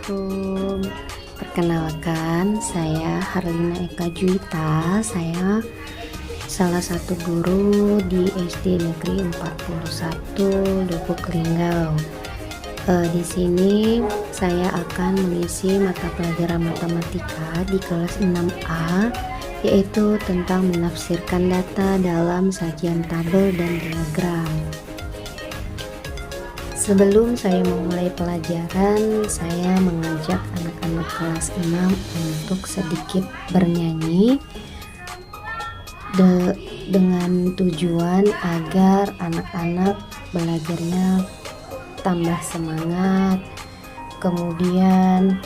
wabarakatuh. Perkenalkan, saya Harlina Eka Juwita. Saya salah satu guru di SD Negeri 41 Lubuk Linggau. Di sini saya akan mengisi mata pelajaran matematika di kelas 6A, yaitu tentang menafsirkan data dalam sajian tabel dan diagram. Sebelum saya memulai pelajaran, saya mengajak anak-anak kelas 6 untuk sedikit bernyanyi dengan tujuan agar anak-anak belajarnya tambah semangat, kemudian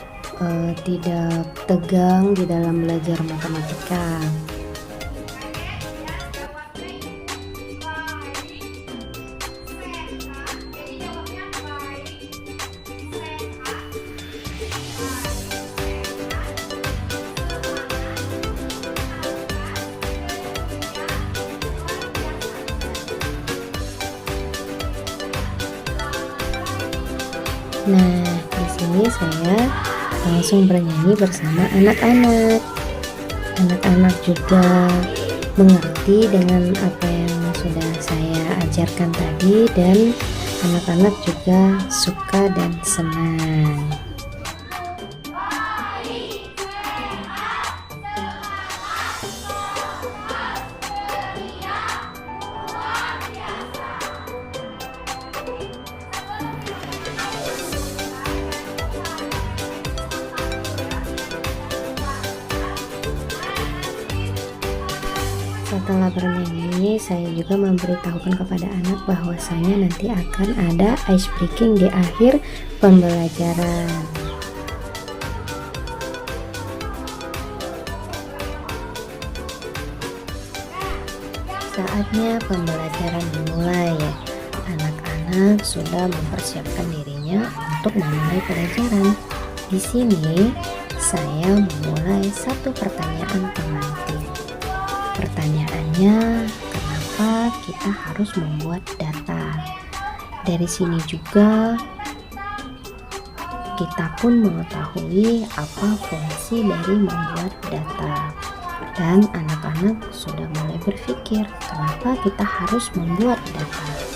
tidak tegang di dalam belajar matematika. Nah, di sini saya langsung bernyanyi bersama anak-anak. Anak-anak juga mengerti dengan apa yang sudah saya ajarkan tadi, dan anak-anak juga suka dan senang. Setelah bernyanyi, saya juga memberitahukan kepada anak bahwasanya nanti akan ada ice breaking di akhir pembelajaran. Saatnya pembelajaran dimulai. Anak-anak sudah mempersiapkan dirinya untuk memulai pelajaran. Di sini saya memulai satu pertanyaan pengantin. Pertanyaannya, kenapa kita harus membuat data? Dari sini juga kita pun mengetahui apa fungsi dari membuat data. Dan anak-anak sudah mulai berpikir, kenapa kita harus membuat data?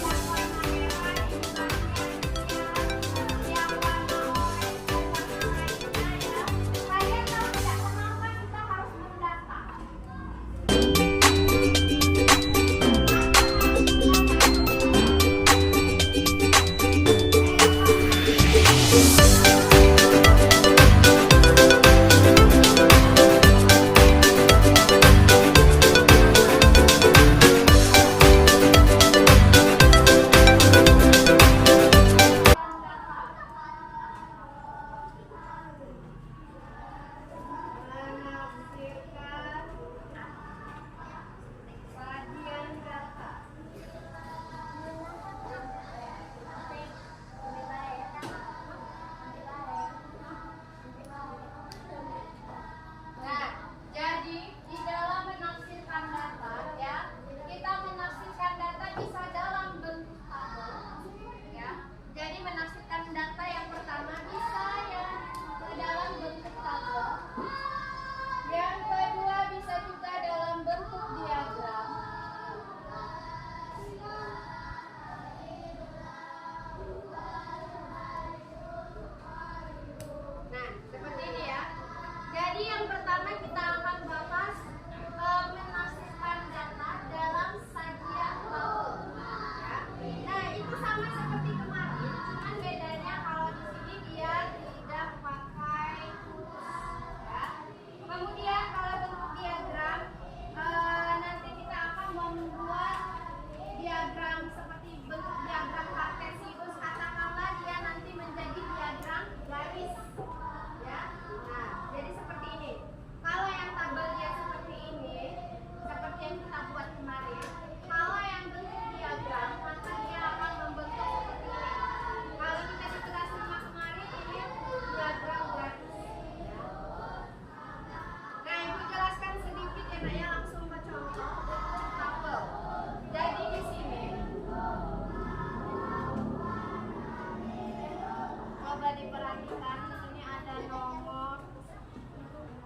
Coba diperhatikan, di sini ada nomor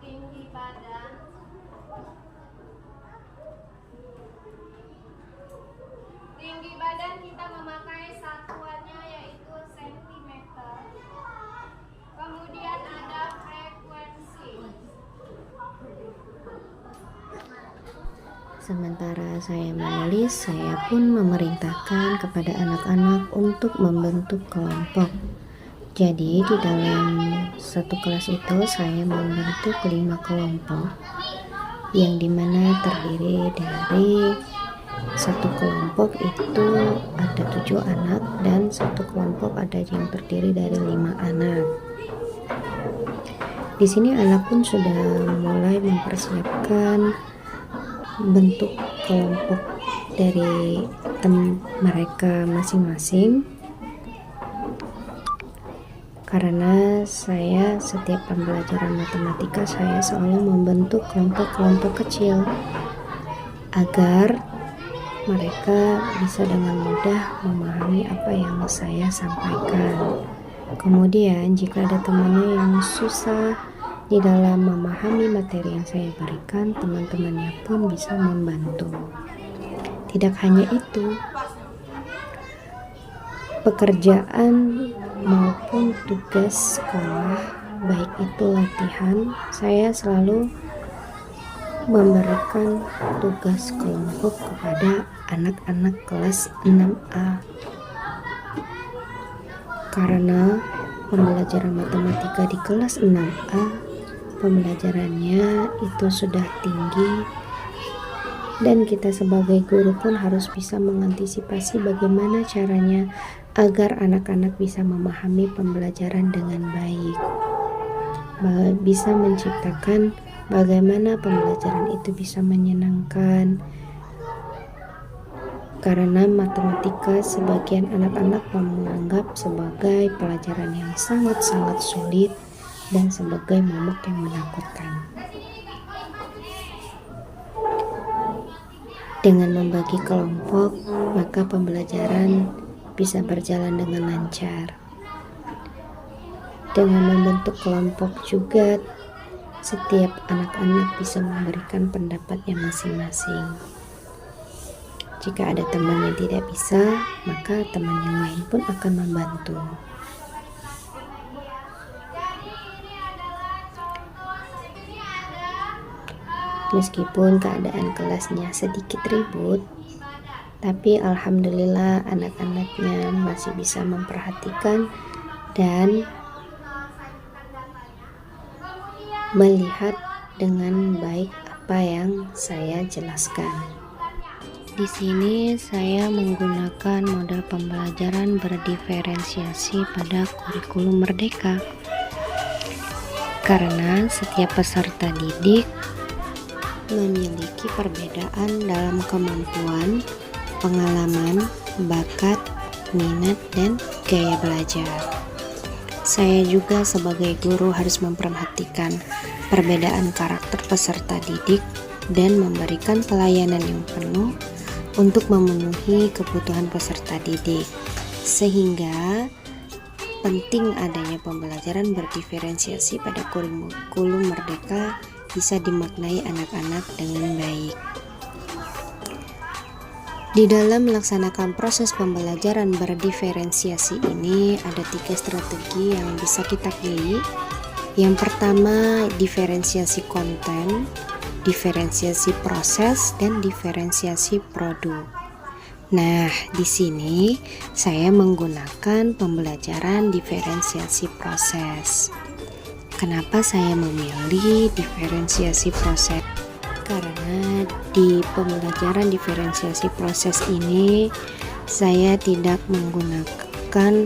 tinggi badan. Tinggi badan kita memakai satuannya yaitu sentimeter. Kemudian ada frekuensi. Sementara saya menulis, saya pun memerintahkan kepada anak-anak untuk membentuk kelompok. Jadi di dalam satu kelas itu saya membentuk 5 kelompok, yang dimana terdiri dari satu kelompok itu ada 7 anak dan satu kelompok ada yang terdiri dari 5 anak. Di sini anak pun sudah mulai mempersiapkan bentuk kelompok dari mereka masing-masing, karena saya setiap pembelajaran matematika saya selalu membentuk kelompok-kelompok kecil agar mereka bisa dengan mudah memahami apa yang saya sampaikan. Kemudian jika ada temannya yang susah di dalam memahami materi yang saya berikan, teman-temannya pun bisa membantu. Tidak hanya itu, pekerjaan maupun tugas sekolah, baik itu latihan, saya selalu memberikan tugas kelompok kepada anak-anak kelas 6A. Karena pembelajaran matematika di kelas 6A pembelajarannya itu sudah tinggi, dan kita sebagai guru pun harus bisa mengantisipasi bagaimana caranya agar anak-anak bisa memahami pembelajaran dengan baik, bisa menciptakan bagaimana pembelajaran itu bisa menyenangkan. Karena matematika sebagian anak-anak menganggap sebagai pelajaran yang sangat-sangat sulit dan sebagai momok yang menakutkan. Dengan membagi kelompok, maka pembelajaran bisa berjalan dengan lancar. Dengan membentuk kelompok juga, setiap anak-anak bisa memberikan pendapatnya masing-masing. Jika ada teman yang tidak bisa, maka teman yang lain pun akan membantu. Meskipun keadaan kelasnya sedikit ribut, tapi alhamdulillah anak-anaknya masih bisa memperhatikan dan melihat dengan baik apa yang saya jelaskan. Di sini saya menggunakan model pembelajaran berdiferensiasi pada kurikulum Merdeka. Karena setiap peserta didik memiliki perbedaan dalam kemampuan, pengalaman, bakat, minat, dan gaya belajar. Saya juga sebagai guru harus memperhatikan perbedaan karakter peserta didik dan memberikan pelayanan yang penuh untuk memenuhi kebutuhan peserta didik. Sehingga penting adanya pembelajaran berdiferensiasi pada kurikulum Merdeka bisa dimaknai anak-anak dengan baik. Di dalam melaksanakan proses pembelajaran berdiferensiasi ini ada 3 strategi yang bisa kita pilih. Yang pertama, diferensiasi konten, diferensiasi proses, dan diferensiasi produk. Nah, di sini saya menggunakan pembelajaran diferensiasi proses. Kenapa saya memilih diferensiasi proses? Karena di pembelajaran diferensiasi proses ini saya tidak menggunakan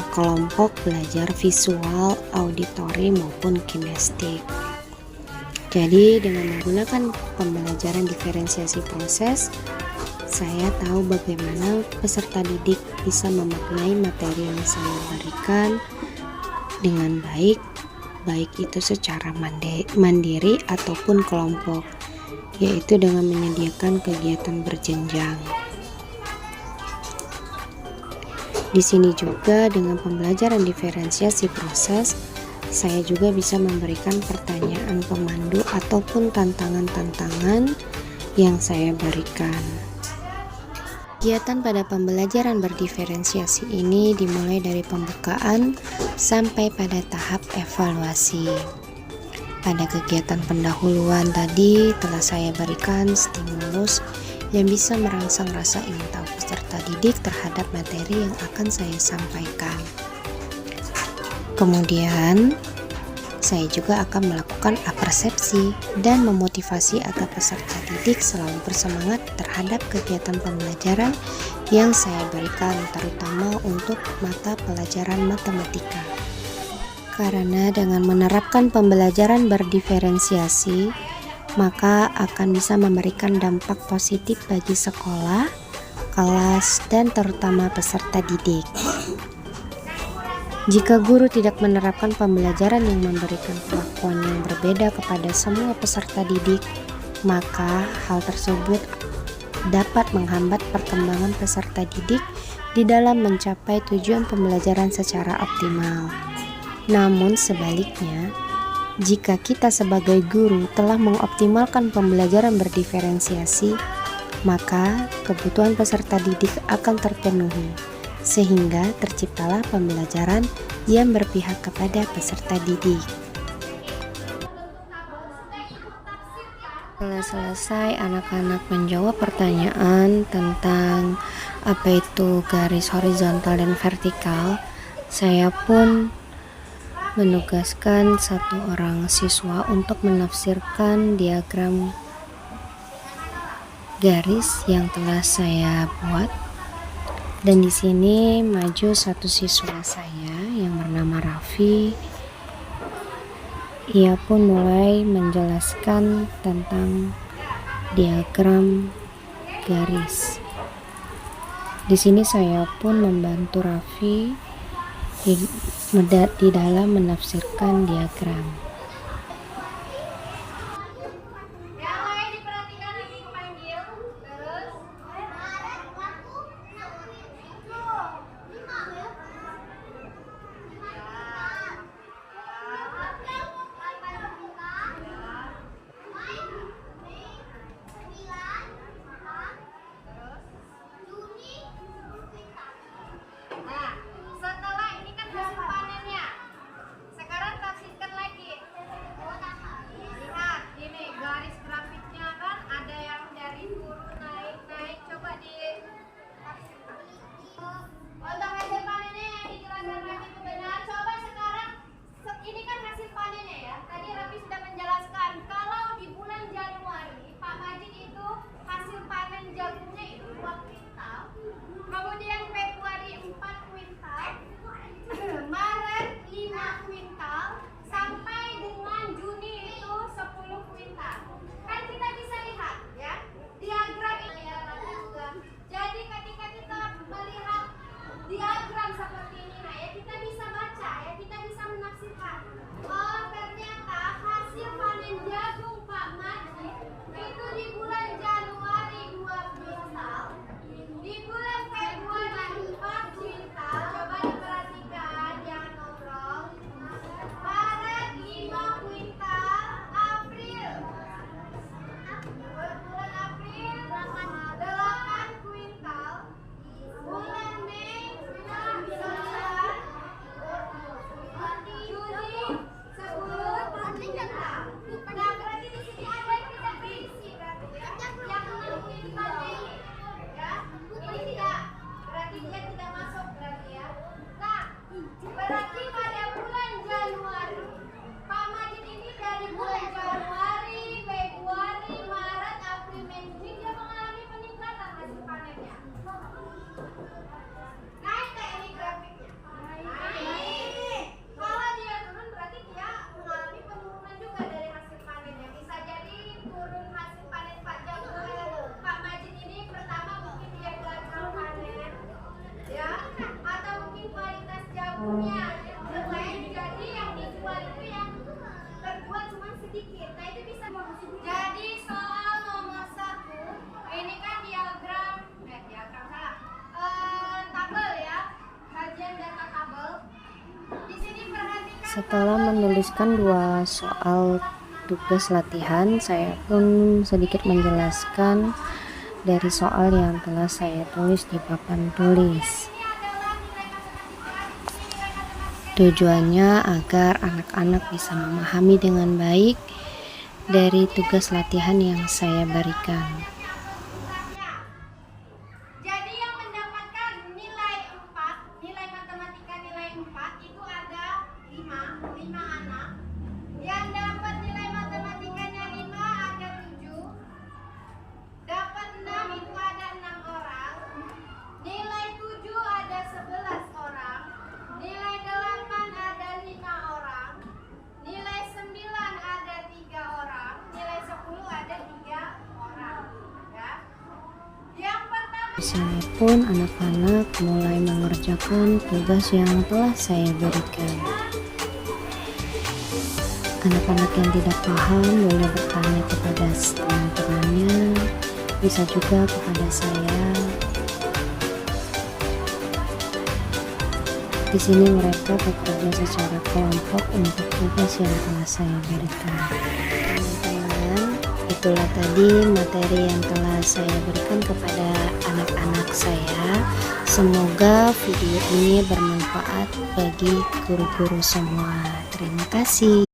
kelompok belajar visual, auditori maupun kinestik. Jadi dengan menggunakan pembelajaran diferensiasi proses, saya tahu bagaimana peserta didik bisa memaknai materi yang saya berikan dengan baik itu secara mandiri ataupun kelompok, yaitu dengan menyediakan kegiatan berjenjang. Di sini juga dengan pembelajaran diferensiasi proses, Saya juga bisa memberikan pertanyaan pemandu ataupun tantangan-tantangan yang saya berikan. Kegiatan pada pembelajaran berdiferensiasi ini dimulai dari pembukaan sampai pada tahap evaluasi. Pada kegiatan pendahuluan tadi telah saya berikan stimulus yang bisa merangsang rasa ingin tahu peserta didik terhadap materi yang akan saya sampaikan. Kemudian, saya juga akan melakukan apersepsi dan memotivasi agar peserta didik selalu bersemangat terhadap kegiatan pembelajaran yang saya berikan, terutama untuk mata pelajaran matematika. Karena dengan menerapkan pembelajaran berdiferensiasi, maka akan bisa memberikan dampak positif bagi sekolah, kelas, dan terutama peserta didik. Jika guru tidak menerapkan pembelajaran yang memberikan perlakuan yang berbeda kepada semua peserta didik, maka hal tersebut dapat menghambat perkembangan peserta didik di dalam mencapai tujuan pembelajaran secara optimal. Namun sebaliknya, jika kita sebagai guru telah mengoptimalkan pembelajaran berdiferensiasi, maka kebutuhan peserta didik akan terpenuhi, sehingga terciptalah pembelajaran yang berpihak kepada peserta didik. Setelah selesai anak-anak menjawab pertanyaan tentang apa itu garis horizontal dan vertikal, saya pun menugaskan satu orang siswa untuk menafsirkan diagram garis yang telah saya buat. Dan di sini maju satu siswa saya yang bernama Raffi. Ia pun mulai menjelaskan tentang diagram garis. Di sini saya pun membantu Raffi di dalam menafsirkan diagram. Yang lain diperhatikan lagi kepanggil. Terus. Nah, setelah ini kan hasil panennya. Sekarang tafsirkan lagi. Lihat, ini garis grafiknya kan ada yang dari turun naik. Coba di untuk hasil panennya yang dijelaskan lagi itu benar. Coba sekarang ini kan hasil panennya ya. Tadi Raffi sudah menjelaskan kalau di bulan Januari Pak Majid itu hasil panen jagungnya itu 2 kuintal. Kemudian Februari 4 kuintal, Maret 5 kuintal, sampai dengan Juni itu 10 kuintal. Kan kita bisa lihat ya, diagram ini ya juga. Jadi ketika kita melihat diagram seperti ini, nah ya kita bisa baca ya, kita bisa menafsirkan. Oh ternyata hasil panen jagung Pak Majid itu di bulan Januari 2 kuintal, di bulan Februari 4 kuintal. Coba diperhatikan, jangan ngobrol. Maret 5 kuintal, April bulan April 8 kuintal, bulan Mei 9, Juni 10 kuintal. Nah berarti di sini ada yang tidak berisi berarti ya, yang 6 kuintal ini ya, ini tidak, berarti dia tidak masuk berarti ya. Nah berarti pada bulan Januari Pak Majid ini dari bulan Januari, Februari, Maret, April, Mei, Juni dia mengalami peningkatan hasil panennya. Naik nggak ini grafiknya? Naik. Kalau dia turun berarti dia mengalami penurunan juga dari hasil panennya. Bisa jadi turun hasil panen Pak Majid ini pertama mungkin dia gagal panen, ya, atau mungkin kualitas jagungnya jelek, jadi yang dijual itu yang terbuat cuma sedikit. Nah itu bisa. Jadi soal nomor 1 ini kan diagram salah, tabel ya, kajian data tabel. Di sini perhatikan Setelah menuliskan 2 soal tugas latihan, saya pun sedikit menjelaskan dari soal yang telah saya tulis di papan tulis. Tujuannya agar anak-anak bisa memahami dengan baik dari tugas latihan yang saya berikan. Jadi yang mendapatkan nilai 4, nilai matematika nilai 4 itu ada 5 anak. Yang dapat nilai matematikanya 5 ada 7. Dapat 6 itu ada 6 orang. Nilai 7 ada 11 orang. Nilai 8 ada 5 orang. Nilai 9 ada 3 orang. Nilai 10 ada 3 orang. Ya. Yang pertama Di sini pun anak-anak mulai mengerjakan tugas yang telah saya berikan. Anak-anak yang tidak paham boleh bertanya kepada teman-temannya, bisa juga kepada saya. Di sini mereka bekerja secara kelompok untuk tugas yang telah saya berikan. Teman-teman, itulah tadi materi yang telah saya berikan kepada anak-anak saya. Semoga video ini bermanfaat bagi guru-guru semua. Terima kasih.